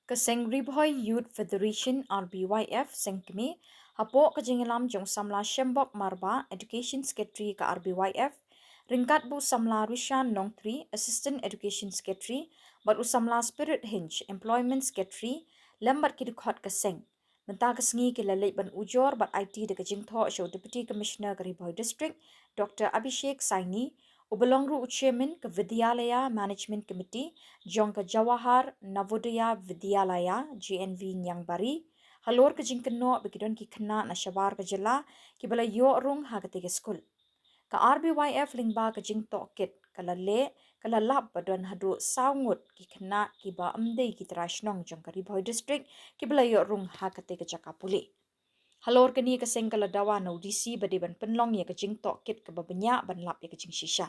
Kaseng Ribhoy Youth Federation RBYF Sengkmi hapo kajingilam jong samla Shembok Marba Education Secretary ka RBYF ringkat bu samla Rishan Nongtri Assistant Education Secretary bat usamla Spirit Hinge Employment Secretary lambat kidukot kaseng menta kesengi kilalek ban ujor bat IT de kajingtho show Deputy Commissioner ka Ribhoy District Dr. Abhishek Saini Ubelongru Chairman ke Vidyalaya Management Committee Jong ke Jawahar Navodaya Vidyalaya GNV Nyang Bari halor ke jingkeno begidon ki kena na shabar ke jela ki bala yo rung ha ke tiga skul ka RBYF lingba ke jing kit kala le kala lab badon hadu saungut ki kena ki ba amde ki trashnong jong ka Ribhoy District ki bala yo rung ha ke tiga jakapuli halor ke ni ke sengkala dawa na udisi bade ban penlong ya ke jing kit ke babanya ban lap ya ke jing shisha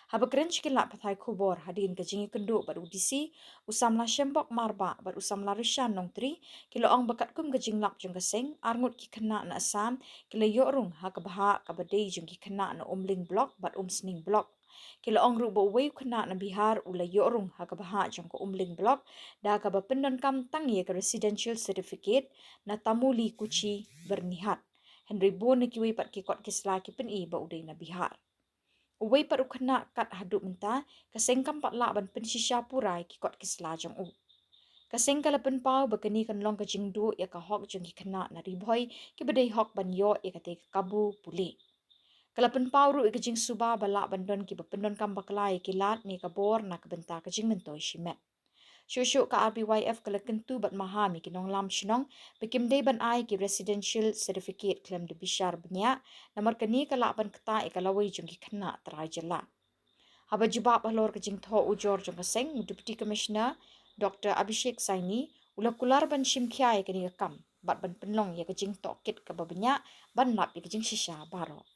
Haba keren cikilak pathai kubor hadin kejingi kenduk bar udisi usamla Shembok Marba bar usamla Rishan Nongtri kilo ong bakat kum kejing lak jung keseng arngut ki kena na asam kilo yorung ha kabaha kabadei jung ki kena na umling blok bar sning blok kilo ong ru bo wei kena na Bihar ula yorung ha kabaha jung ko umling blok da kaba pendon kam tang ye ke residential certificate na tamuli kuci bernihat Henry Bo ni kiwi pat ki kot kisla ki pen i ba udai na Bihar Uway paru kena kat haduk menta, kaseng kampak lak ban pensisya purai ki kot kisla jong u. Kaseng kala pen pau bakani kan long kajing du ya ka hok jong ki kena na riboy ki badai hok ban yo ya kate kabu puli. Kala pen pau ru kajing suba balak bandon ki bapendon kam baklai ki lat ni kabor na kabenta kajing mentoi shimet. Syuk ka RBYF kala kentu bat mahami ki nong lam shinong bekim day ban ai ki residential certificate klem de bishar benya namar kani kala ban kata ikalawai jong ki kena terai jela. Haba jubab halor ke jing tho ujor jong kaseng Deputy Commissioner Dr. Abhishek Saini ula kular ban shim khyai kani kam bat ban penlong ya ke jing tho kit ka babenya ban lap ya ke jing shisha baro.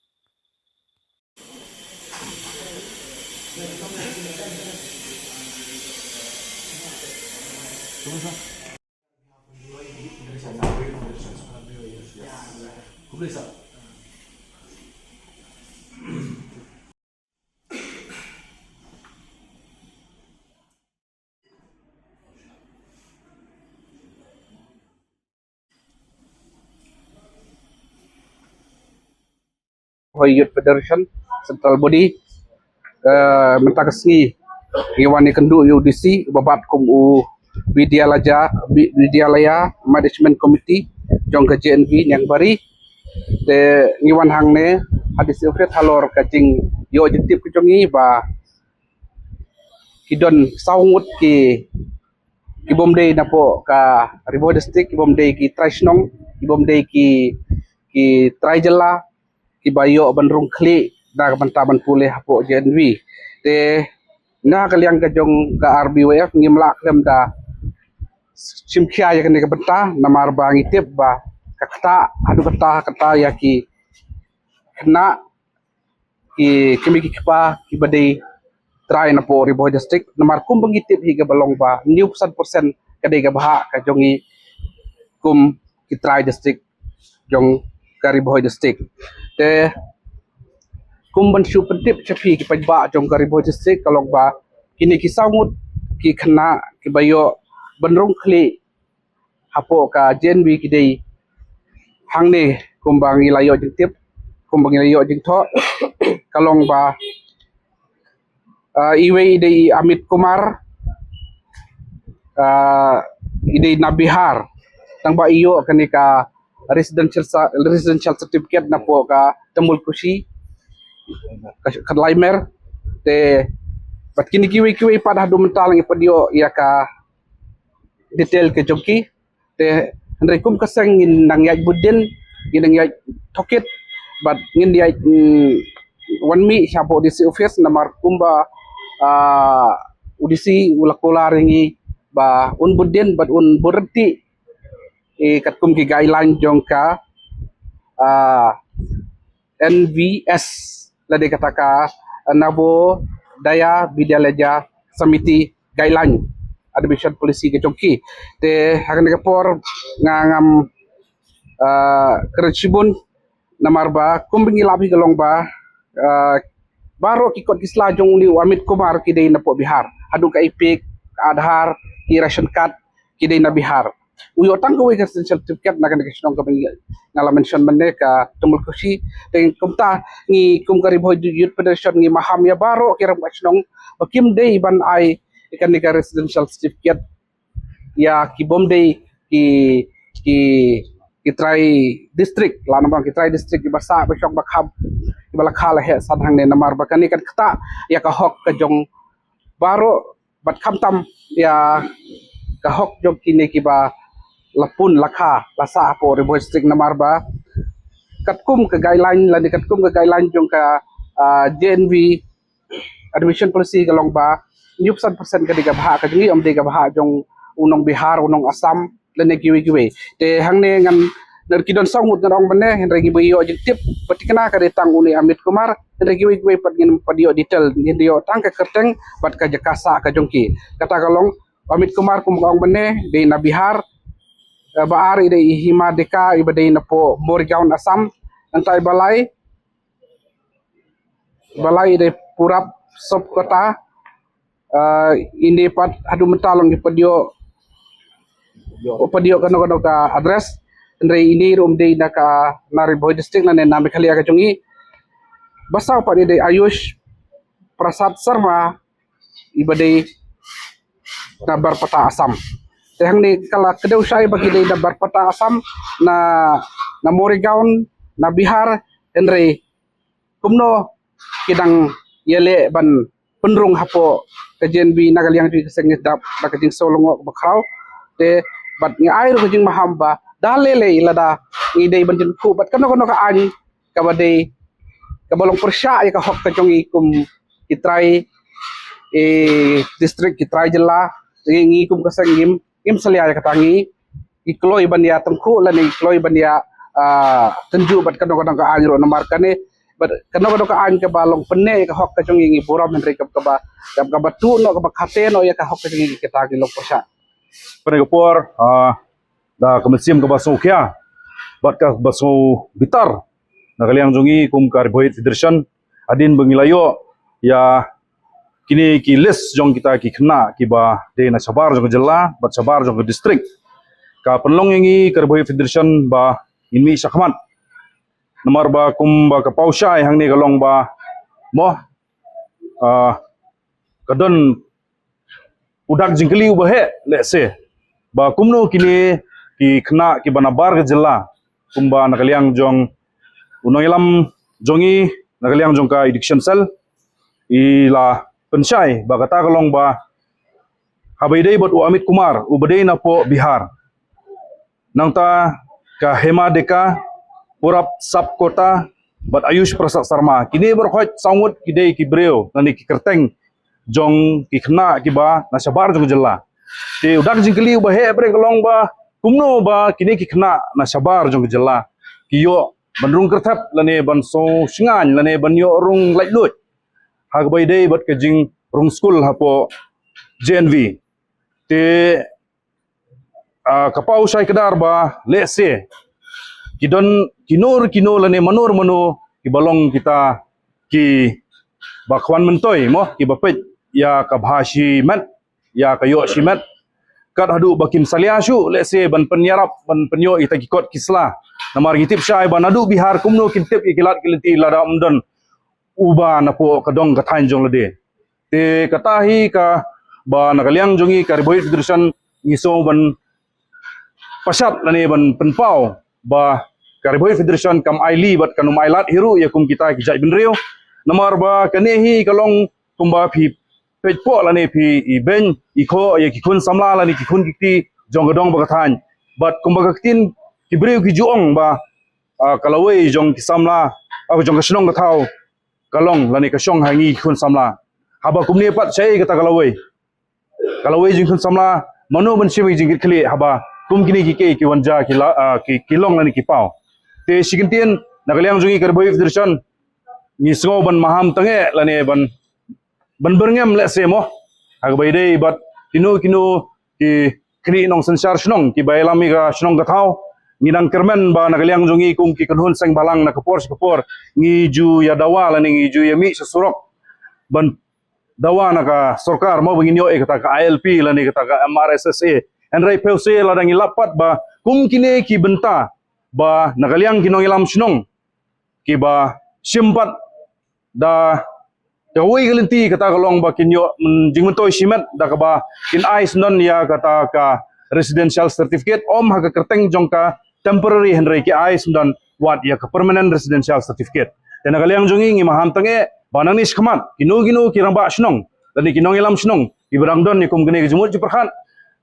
Ribhoy Youth Federation Central Body minta kesini iwan kendu UDC babat kum u Vidyalaya Management Committee jong ke JNV yang bari te ngiwan hang ne hadis ufret halor kajing yo objektif kejongi ba kidon saungut ki bomdei napo ka Ribhoy District ki bomdei ki Trashnong ki bomdei ki Trajela ki bayo bandrung kli da bantaban pulih hapo JNV te na kaliang kajong ka RBYF ngimla klem da simkia ya kene benta namar bangi tip ba kakta adu kata ya ki kena ki kimi ki pa ki badai try na po Ribhoy District namar kum bangi tip higa balong ba new persen kadai ga baha kajongi kum ki try district jong ka Ribhoy District te kumban shu pentip chapi ki pajba jong ka Ribhoy District kalong ba kini ki sangut ki kena ki bayo benrung kli hapo ka JNV ki dei hangne kumbang ilayo jing tip kumbang ilayo jing tho kalong ba iwe dei Amit Kumar idei na Bihar tang ba iyo kani ka residential certificate na po ka Temul Kusi kadlaimer te bat kini kiwi pada hadu mental ngi padio ya ka detail ke joki te handai kum kaseng ngin nang yai budin ngin nang yai tokit bat ngin yai one mi sapo disi office namar kumba udisi ulakola ringi ba un budin bat un berhenti kat kum ki guideline jong ka NVS lade kataka Nabo Daya Vidyalaya Samiti guideline admission policy ke chongki te hakan kapor ngam kerjibun namar ba kumbingi labi galong ba baro ki kot kisla jong li Amit Kumar ki dei napo Bihar hadu ka ipik Aadhaar ki ration card kidai na Bihar uyo tang ko ka certificate na kan kisnong ka ngala mention man ka tumul kusi teng kumta ni kum kari boy youth federation ni maham ya baro kira kisnong bakim day ban ai ikan ka residential certificate ya ki bomday ki ki try district la namang ki try district ki basa ba syok bakham ki bala khala he sadhang ne namar bakani kan kata ya ka hok ka jong baro bat kham tam ya ka hok jong kini ki ba lapun lakha lasa po rebo district namar ba katkum ke guideline la ni katkum ke guideline jong ka JNV admission policy ka long ba 100% ka diga bha ka jngi om diga bha jong unong Bihar unong Assam lene kiwi te hangne ngan ner kidon songmut ngan ong bane henre gi boyo jing tip patikna ka detang uni Amit Kumar henre kiwi pat ngin padio detail ngin dio tang ka kerteng bat ka jakasa ka jongki kata kalong Amit Kumar kum ong bane de na Bihar baari de hima deka ibadai na po Morgaon Assam antai balai de purap sop kota ini pat adu mentalong di padio kano ka address andre ini rum de na ka Nariboy district na nami khalia ka jungi basaw pa de Ayush Prasad Sharma ibadai na Barpata Assam tehang ni kala kedau sai bagi de na Barpata Assam na Morgaon na Bihar andre kumno kidang yele ban penrung hapo kajian bi nagaliang ju kesengit dap bakajing solongo bakrau te bat ngi air kajing mahamba dalele ilada ngi dei banjin ku bat kano ka ani ka badei ka bolong persya ya ka hok ka jongi kum kitrai district kitrai jela ngi kum kasengim im salia ya katangi ikloi bandia tengku lan ikloi bandia tenju bat kano ka ani ro nomar kane but kano ka an ka balong penne ka hok ka jongi ngi boram henry ka batu no ka khate no ya ka hok ka jongi kita ki lok persya penegapur da kemesim ke baso kia bat ka baso bitar nagaliang jongi kum Cariboy Federation adin bengilayo ya kini ki list jong kita ki kena ki ba de na sabar jong jela bat sabar jong district ka penlong yangi Cariboy Federation ba inmi sakmat nomor ba kum ba ka pausai hang ni kalong ba mo kadon udak jingkeli ubahe let's say ba kumno kini ki kena ki banabar ke jela kumba nakaliang jong unong ilam jongi nakaliang jong ka addiction cell ila pensai ba kata kalong ba habaidai bot Amit Kumar ubadai na po Bihar nangta ka hema deka purap sub kota bat Ayush Prasad Sharma kini berkhot sangut kidei ki breo nani ki kerteng jong ki kena ki ba na sabar jong jela te udak jingkeli ba he bre kalong ba kumno ba kini ki kena na sabar jong jela ki yo bandrung kertap lane ban so singan lane ban yo rung lait lut hag bai dei bat ke jing rung school hapo JNV te kapau sai kedar ba lese kidon kino lane manur ki balong kita ki bakwan mentoy mo ki bapet ya ka bhashi mat ya kayo shimat kat hadu bakim saliashu let's say ban penyarap ban penyo ita kikot kisla namar ngitip syai ban adu Bihar kumno kintip ikilat kiliti lada umdan uba na po kadong kathan jong lade te katahi ka ba nakaliang jongi Cariboy Federation ngiso ban pasat lane ban penpau ba Cariboy Federation kam aili bat kanum ailat hiru ya kum kita kijai benrio namar ba kanehi kalong kumba phi pejpo lani phi iben iko ya kikun samla lani kikun kiti jonggadong bagathan bat kumbagatin kibreu ki juong ba kalawei jong kisamla aku jong kasnong gathau kalong lani kasong hangi kikun samla haba kumni pat sei kata kalawei jing kun samla manu menshimi jingit khli haba kum kini ki ke wanja ki kilong lani ki pau te sigintien nagaliang jungi Cariboy Federation ni sngo ban maham tange lani ban berngem let's say mo ag baidei bat kino ki kri nong sensar snong ki bailami ga snong ga thau nginang kermen ba nagaliang jongi kum ki kanhun sang balang na kapor ngi ju ya dawa lani ngi ju ya mi sesurok ban dawa na ka sarkar mo bangin yo kata ka ILP lani kata ka MRSSA enrai pelse ladang ilapat ba kum kine ki benta ba nagaliang kinong ilam sinong ki ba simpat da Kawai galinti kata kalong ba kinyo jingmentoy simet da ka ba kin ais non ya kata ka residential certificate om haga kerteng jong ka temporary henry ki ais non wat ya ka permanent residential certificate. Dan kaliang jongi ngi maham tange banang ni skmat kinu kirang ba snong dan kinong ilam snong ibrang don ni kum gene jumut jiperhan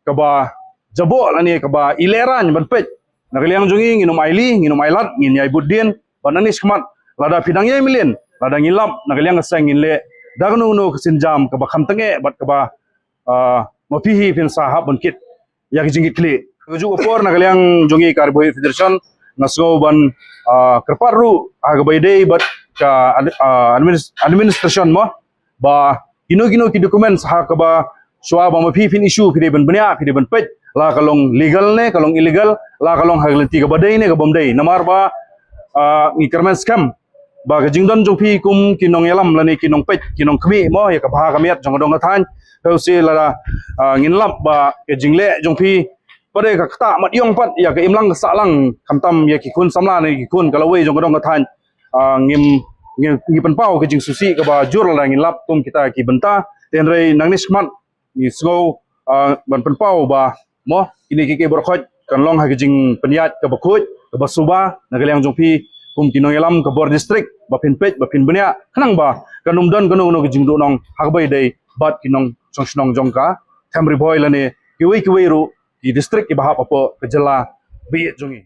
ka ba jabo lani ka ba ileran ban pet. Kaliang jongi nginum aili nginum ailat ngin yai budin banang ni skmat lada pidang ye milin ladang ilap nagaliang asang inle dagno no kesinjam ke bakam tenge bat ke ba mapihi pin sahab bunkit ya kijingi kli keju opor nagaliang jongi karbohidrat federation nasgo ban kerparu aga baidei bat ka administration mo ba gino ki dokumen sah ke ba swa ba mapihi pin issue pide ban benya pide ban pet la kalong legal ne kalong illegal la kalong haglenti ke badai ne ke bomdei namar ba ngikermen scam ba jingdon jongpi kum kinong yalam lani kinong pet kinong kmi mo ya ka bha kamiat jong dong than peusi la nginlap ba ke jingle jongpi pade ka kta mat yong pat ya ka imlang sa lang kamtam ya ki kun samla ni ki kun kalawei jong dong than ngim penpau ke jing susi ka ba jur la nginlap kum kita ki benta tenrei nangnis mat ni sgo ban penpau ba mo ini ki berkhot kan long ha ke jing peniat ka bakut ka basuba nagaliang jongpi kum kinong yalam ke bor district bapin pet bapin benya kanang ba kanum don kanung no jing do nong hagbai dei bat kinong songsnong jongka temri boy lane kiwi ru di district ki bahap apa kejela bi jongi